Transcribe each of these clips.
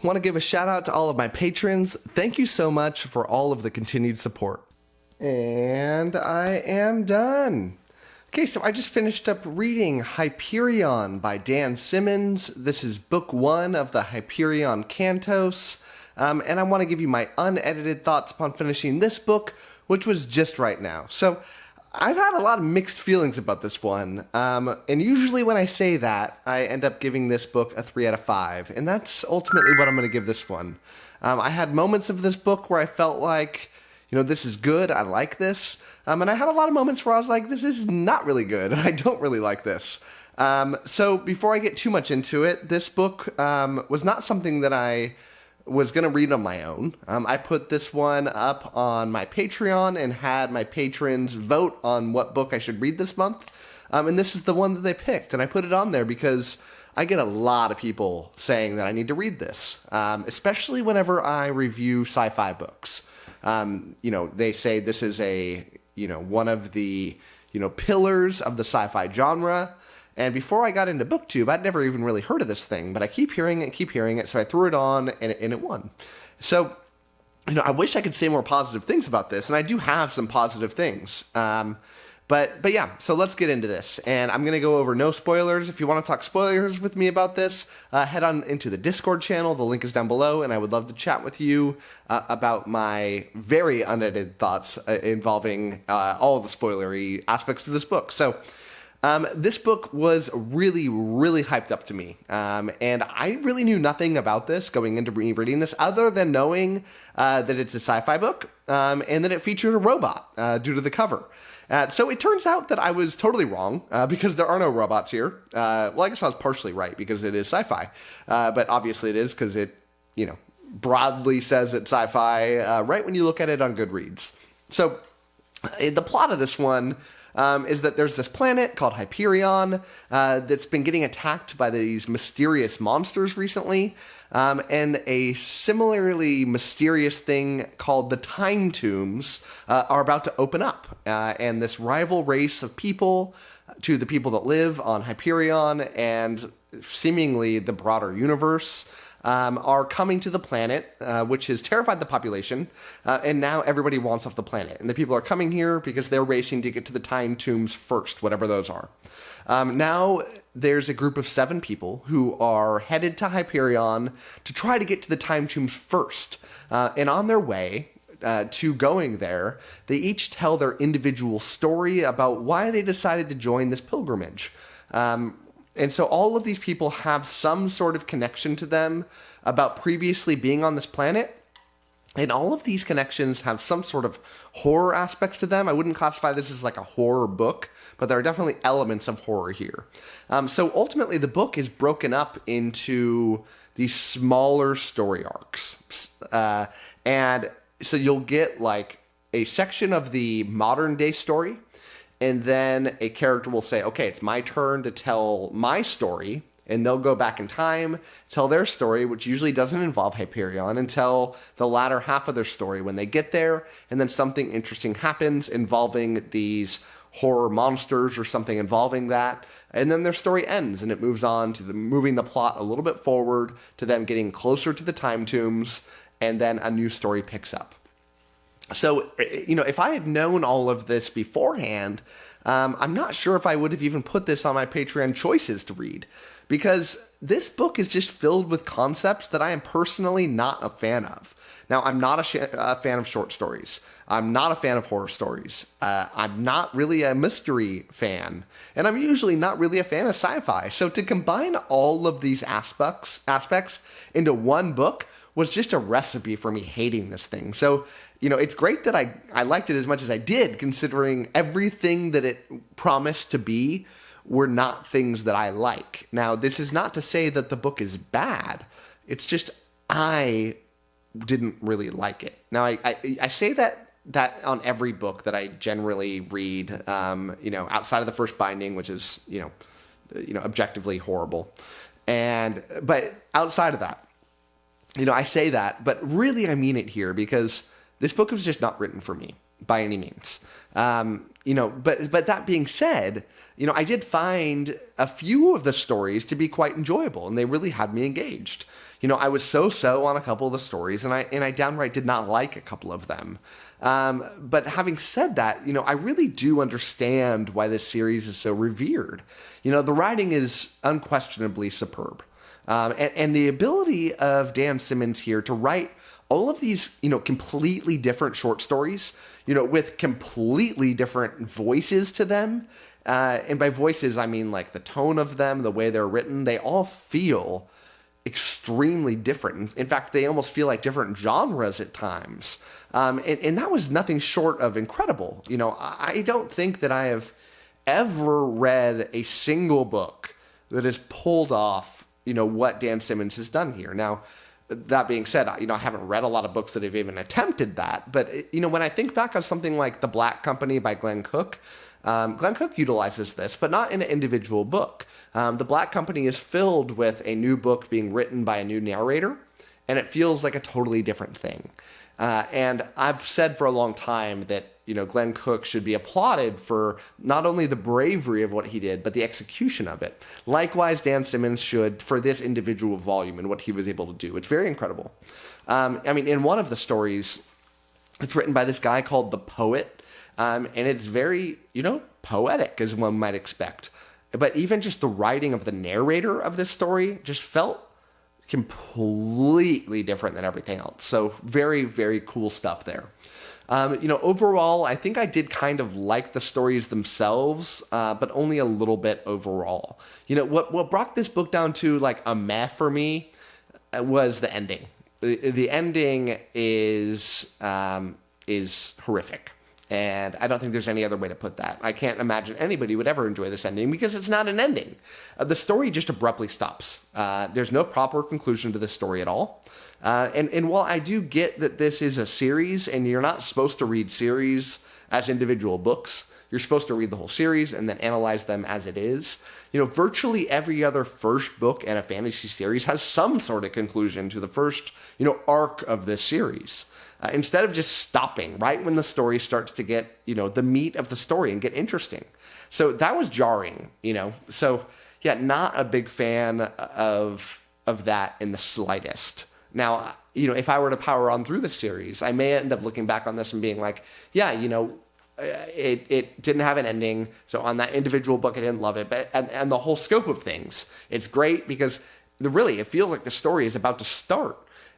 Want to give a shout out to all of my patrons. Thank you so much for all of the continued support. And I am done. Okay, so I just finished up reading Hyperion by Dan Simmons. This is book 1 of the Hyperion Cantos. And I want to give you my unedited thoughts upon finishing this book, which was just right now. So I've had a lot of mixed feelings about this one, and usually when I say that, I end up giving this book a 3 out of 5, and that's ultimately what I'm going to give this one. I had moments of this book where I felt like, this is good, I like this, and I had a lot of moments where I was like, this is not really good, I don't really like this. So before I get too much into it, this book was not something that I was going to read on my own. I put this one up on my Patreon and had my patrons vote on what book I should read this month. And this is the one that they picked. And I put it on there because I get a lot of people saying that I need to read this, especially whenever I review sci-fi books. They say this is one of the, pillars of the sci-fi genre. And before I got into booktube, I'd never even really heard of this thing, but I keep hearing it, so I threw it on, and it won. So, I wish I could say more positive things about this, and I do have some positive things. But yeah, so let's get into this. And I'm going to go over no spoilers. If you want to talk spoilers with me about this, head on into the Discord channel. The link is down below, and I would love to chat with you about my very unedited thoughts involving all of the spoilery aspects of this book. So, this book was really, really hyped up to me, and I really knew nothing about this going into reading this other than knowing that it's a sci-fi book, and that it featured a robot due to the cover. So it turns out that I was totally wrong, because there are no robots here. Well, I guess I was partially right, because it is sci-fi, but obviously it is because it, broadly says it's sci-fi right when you look at it on Goodreads. So the plot of this one is that there's this planet called Hyperion that's been getting attacked by these mysterious monsters recently, and a similarly mysterious thing called the Time Tombs are about to open up, and this rival race of people to the people that live on Hyperion and seemingly the broader universe are coming to the planet, which has terrified the population, and now everybody wants off the planet. And the people are coming here because they're racing to get to the Time Tombs first, whatever those are. Now there's a group of 7 people who are headed to Hyperion to try to get to the Time Tombs first. And on their way to going there, they each tell their individual story about why they decided to join this pilgrimage. And so all of these people have some sort of connection to them about previously being on this planet. And all of these connections have some sort of horror aspects to them. I wouldn't classify this as like a horror book, but there are definitely elements of horror here. So ultimately, the book is broken up into these smaller story arcs. And so you'll get like a section of the modern day story, and then a character will say, okay, it's my turn to tell my story, and they'll go back in time, tell their story, which usually doesn't involve Hyperion, and tell the latter half of their story when they get there, and then something interesting happens involving these horror monsters or something involving that, and then their story ends, and it moves on to moving the plot a little bit forward to them getting closer to the Time Tombs, and then a new story picks up. So, if I had known all of this beforehand, I'm not sure if I would have even put this on my Patreon choices to read, because this book is just filled with concepts that I am personally not a fan of. Now, I'm not a fan of short stories. I'm not a fan of horror stories. I'm not really a mystery fan, and I'm usually not really a fan of sci-fi. So to combine all of these aspects into one book was just a recipe for me hating this thing. So, it's great that I liked it as much as I did, considering everything that it promised to be were not things that I like. Now, this is not to say that the book is bad. It's just I didn't really like it. Now, I say that on every book that I generally read, outside of the first binding, which is, objectively horrible. But outside of that, I say that, but really I mean it here, because this book was just not written for me. by any means. But that being said, I did find a few of the stories to be quite enjoyable, and they really had me engaged. I was so on a couple of the stories, and I downright did not like a couple of them. But having said that, I really do understand why this series is so revered. The writing is unquestionably superb. And the ability of Dan Simmons here to write all of these, completely different short stories, with completely different voices to them. And by voices, I mean like the tone of them, the way they're written, they all feel extremely different. In fact, they almost feel like different genres at times. And that was nothing short of incredible. I don't think that I have ever read a single book that has pulled off, what Dan Simmons has done here. Now, that being said, I haven't read a lot of books that have even attempted that. But, when I think back on something like The Black Company by Glenn Cook, Glenn Cook utilizes this, but not in an individual book. The Black Company is filled with a new book being written by a new narrator, and it feels like a totally different thing. And I've said for a long time that, Glenn Cook should be applauded for not only the bravery of what he did, but the execution of it. Likewise, Dan Simmons should for this individual volume and what he was able to do. It's very incredible. In one of the stories, it's written by this guy called The Poet, and it's very, poetic, as one might expect. But even just the writing of the narrator of this story just felt completely different than everything else. So very, very cool stuff there. Overall, I think I did kind of like the stories themselves, but only a little bit overall. What brought this book down to like a meh for me was the ending. The ending is horrific. And I don't think there's any other way to put that. I can't imagine anybody would ever enjoy this ending because it's not an ending. The story just abruptly stops. There's no proper conclusion to this story at all. And while I do get that this is a series and you're not supposed to read series as individual books, you're supposed to read the whole series and then analyze them as it is. Virtually every other first book in a fantasy series has some sort of conclusion to the first, arc of this series. Instead of just stopping right when the story starts to get, the meat of the story and get interesting. So that was jarring, So, yeah, not a big fan of that in the slightest. Now, if I were to power on through the series, I may end up looking back on this and being like, yeah, it didn't have an ending. So on that individual book, I didn't love it. But and the whole scope of things, it's great because it feels like the story is about to start.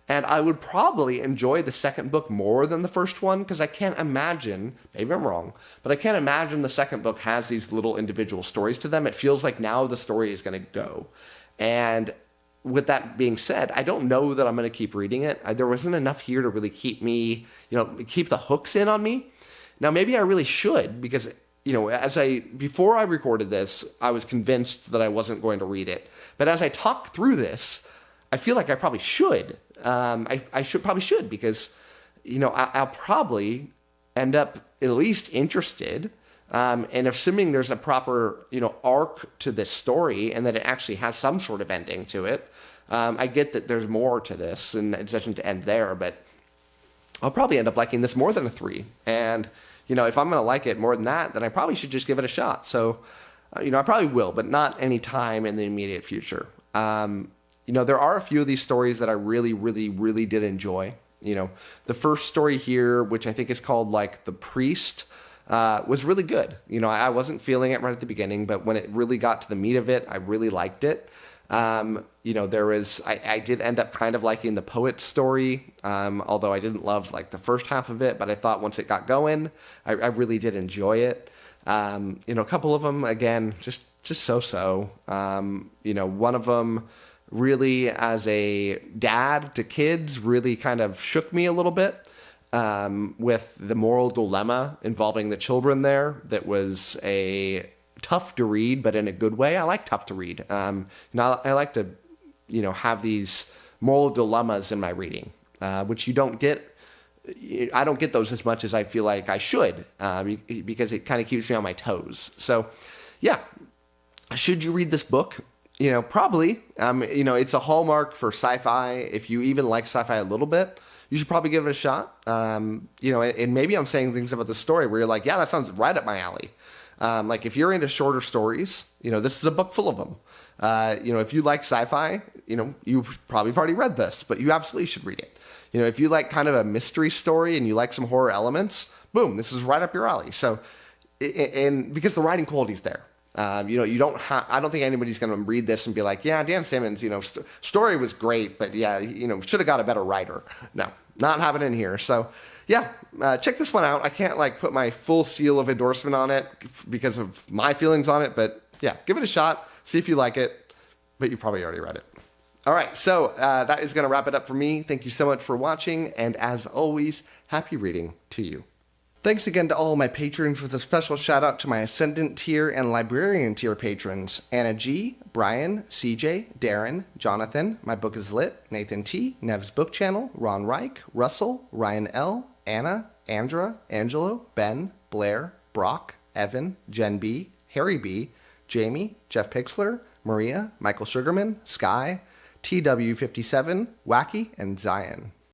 And I would probably enjoy the second book more than the first one because I can't imagine, maybe I'm wrong, but I can't imagine the second book has these little individual stories to them. It feels like now the story is going to go. And with that being said, I don't know that I'm going to keep reading it. There wasn't enough here to really keep me, keep the hooks in on me. Now, maybe I really should because, before I recorded this, I was convinced that I wasn't going to read it. But as I talk through this, I feel like I probably should. I probably should because, I'll probably end up at least interested. And assuming there's a proper, arc to this story and that it actually has some sort of ending to it, I get that there's more to this and it doesn't end there, but I'll probably end up liking this more than a 3. And, if I'm going to like it more than that, then I probably should just give it a shot. So, I probably will, but not any time in the immediate future. There are a few of these stories that I really, really, really did enjoy. The first story here, which I think is called like The Priest, was really good. I wasn't feeling it right at the beginning, but when it really got to the meat of it, I really liked it. I did end up kind of liking the Poet story, although I didn't love like the first half of it, but I thought once it got going, I really did enjoy it. A couple of them, again, just so-so. One of them really as a dad to kids really kind of shook me a little bit. With the moral dilemma involving the children there, that was a tough to read, but in a good way. I like tough to read. I like to, have these moral dilemmas in my reading, which you don't get. I don't get those as much as I feel like I should, because it kind of keeps me on my toes. So, yeah, should you read this book? Probably. It's a hallmark for sci-fi. If you even like sci-fi a little bit, you should probably give it a shot. And maybe I'm saying things about the story where you're like, yeah, that sounds right up my alley. Like if you're into shorter stories, this is a book full of them. If you like sci-fi, you probably have already read this, but you absolutely should read it. If you like kind of a mystery story and you like some horror elements, boom, this is right up your alley. So, and because the writing quality is there. I don't think anybody's going to read this and be like, yeah, Dan Simmons, story was great, but yeah, should have got a better writer. No, not happening here. So yeah, check this one out. I can't put my full seal of endorsement on it because of my feelings on it, but yeah, give it a shot. See if you like it, but you've probably already read it. All right. So that is going to wrap it up for me. Thank you so much for watching. And as always, happy reading to you. Thanks again to all my patrons, with a special shout out to my Ascendant tier and Librarian tier patrons: Anna G, Brian, CJ, Darren, Jonathan, My Book is Lit, Nathan T, Nev's Book Channel, Ron Reich, Russell, Ryan L, Anna, Andra, Angelo, Ben, Blair, Brock, Evan, Jen B, Harry B, Jamie, Jeff Pixler, Maria, Michael Sugarman, Sky, TW57, Wacky, and Zion.